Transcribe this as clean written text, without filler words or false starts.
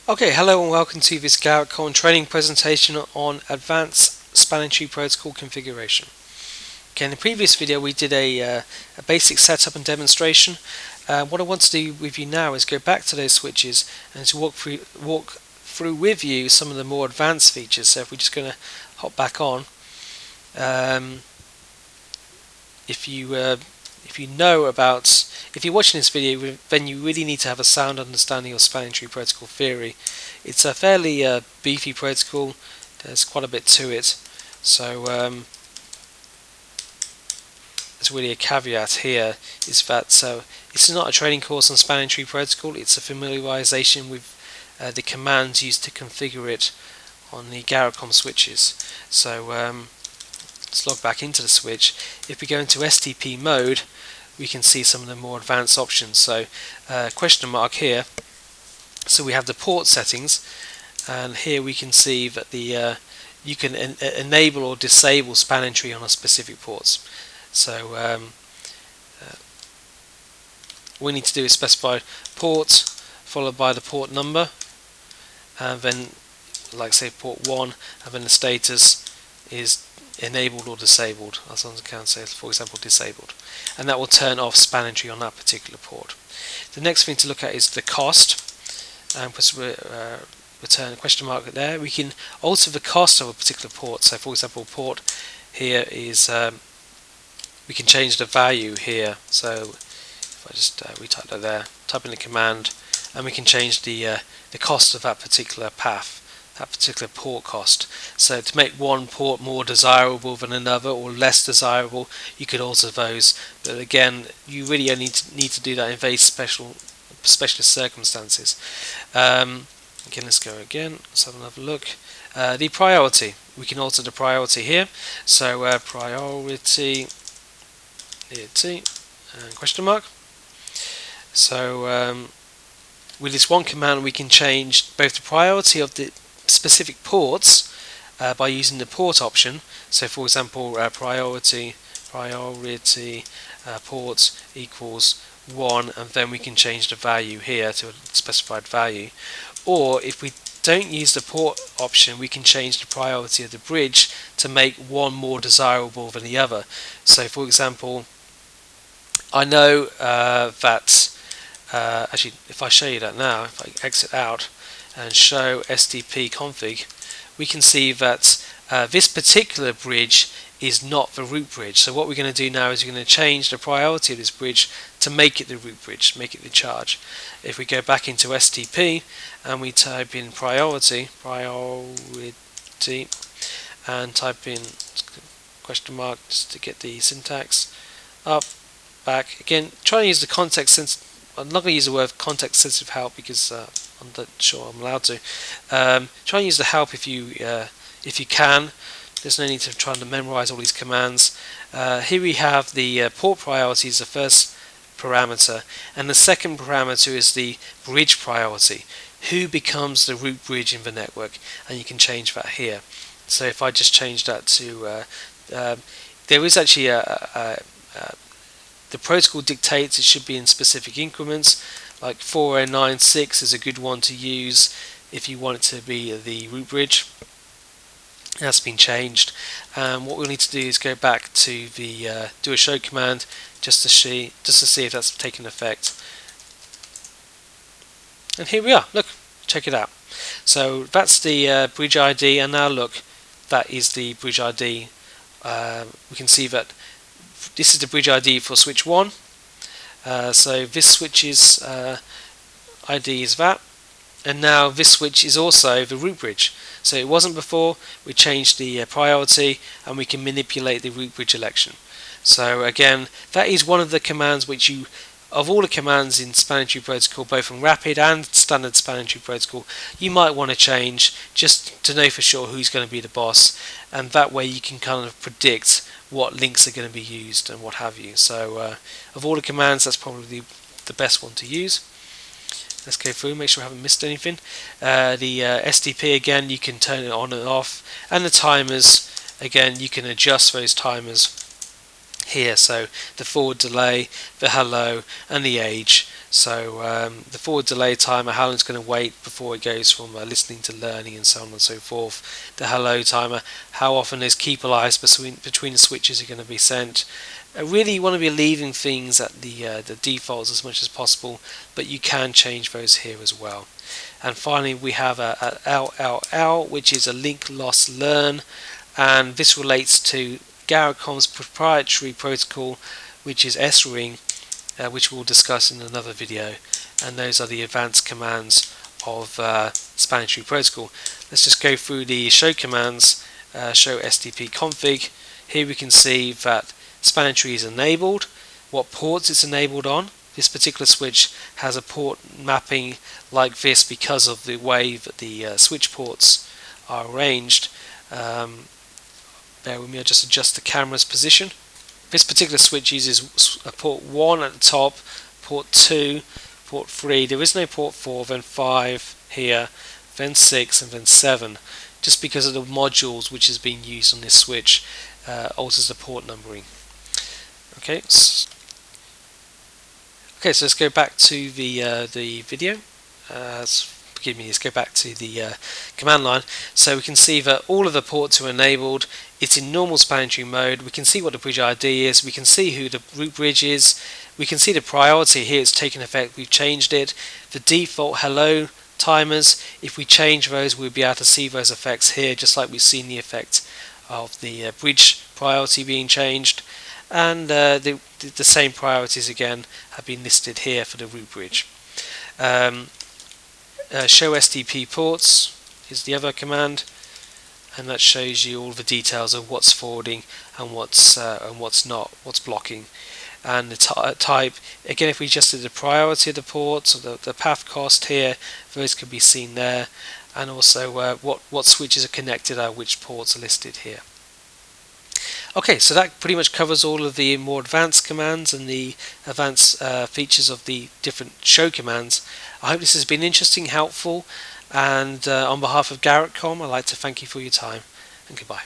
Okay, hello and welcome to this GarrettCom training presentation on advanced spanning tree protocol configuration. Okay, in the previous video we did a basic setup and demonstration. What I want to do with you now is go back to those switches and to walk through with you some of the more advanced features. So if we're just going to hop back on, if you're watching this video, then you really need to have a sound understanding of spanning tree protocol theory. It's a fairly beefy protocol. There's quite a bit to it, so there's really a caveat here, is that it's not a training course on spanning tree protocol. It's a familiarization with the commands used to configure it on the GarrettCom switches. So let's log back into the switch. If we go into STP mode, we can see some of the more advanced options. So question mark here. So we have the port settings, and here we can see that the you can enable or disable spanning tree on a specific ports. So all we need to do is specify port followed by the port number, and then, like say, port 1, and then the status is enabled or disabled, as long as I can say, for example, disabled, and that will turn off spanning tree on that particular port. The next thing to look at is the cost, and return a question mark there. We can alter the cost of a particular port. So for example, port here is we can change the value here. So if I just retype that there, type in the command, and we can change the cost of that particular path, that particular port cost. So to make one port more desirable than another or less desirable, you could alter those, but again, you really only need to do that in very specialist circumstances. Again, let's go again, let's have another look. The priority, we can alter the priority here. So priority and question mark. So with this one command we can change both the priority of the specific ports by using the port option. So for example, priority port equals 1, and then we can change the value here to a specified value. Or if we don't use the port option, we can change the priority of the bridge to make one more desirable than the other. So for example, I know that actually, if I show you that now, if I exit out and show STP config, we can see that this particular bridge is not the root bridge. So what we're going to do now is we're going to change the priority of this bridge to make it the root bridge, make it the charge. If we go back into STP and we type in priority, and type in question mark just to get the syntax up, back again, try and use the context sensitive. I'm not going to use the word context sensitive help because I'm not sure I'm allowed to. Try and use the help if you can. There's no need to try to memorize all these commands. Here we have the port priority is the first parameter, and the second parameter is the bridge priority. Who becomes the root bridge in the network? And you can change that here. So if I just change that to, there is actually the protocol dictates it should be in specific increments. Like 4096 is a good one to use if you want it to be the root bridge. That's been changed, and what we'll need to do is go back to the do a show command just to see if that's taken effect. And here we are. Look, check it out. So that's the bridge ID, and now look, that is the bridge ID. We can see that this is the bridge ID for switch 1. So this switch's ID is that. And now this switch is also the root bridge. So it wasn't before. We changed the priority, and we can manipulate the root bridge election. So again, that is one of the commands which you, of all the commands in spanning tree protocol, both in rapid and standard spanning tree protocol, you might want to change just to know for sure who's going to be the boss, and that way you can kind of predict what links are going to be used and what have you. So of all the commands, that's probably the best one to use. Let's go through, make sure I haven't missed anything. The STP, again, you can turn it on and off, and the timers, again, you can adjust those timers here. So the forward delay, the hello, and the age. So the forward delay timer, how long it's going to wait before it goes from listening to learning and so on and so forth. The hello timer, how often those keep alive between the switches are going to be sent. Really, you want to be leaving things at the defaults as much as possible, but you can change those here as well. And finally, we have a LLL, which is a link loss learn, and this relates to GarrettCom's proprietary protocol, which is SRing, which we'll discuss in another video. And those are the advanced commands of spanning tree protocol. Let's just go through the show commands. Show SDP config. Here we can see that spanning tree is enabled, what ports it's enabled on. This particular switch has a port mapping like this because of the way that the switch ports are arranged. Bear with me, I'll just adjust the camera's position. This particular switch uses port 1 at the top, port 2, port 3. There is no port 4, then 5 here, then 6 and then 7. Just because of the modules which is being used on this switch alters the port numbering. Okay, so let's go back to the video. Forgive me, let's go back to the command line. So we can see that all of the ports are enabled. It's in normal spanning tree mode. We can see what the bridge ID is. We can see who the root bridge is. We can see the priority here. It's taken effect. We've changed it. The default hello timers, if we change those, we'll be able to see those effects here, just like we've seen the effect of the bridge priority being changed. And the same priorities again have been listed here for the root bridge. Show SDP ports is the other command, and that shows you all the details of what's forwarding and what's not, what's blocking. And the type, again, if we adjusted the priority of the ports or the path cost here, those can be seen there, and also what switches are connected at which ports are listed here. Okay, so that pretty much covers all of the more advanced commands and the advanced features of the different show commands. I hope this has been interesting, helpful, and on behalf of GarrettCom, I'd like to thank you for your time, and goodbye.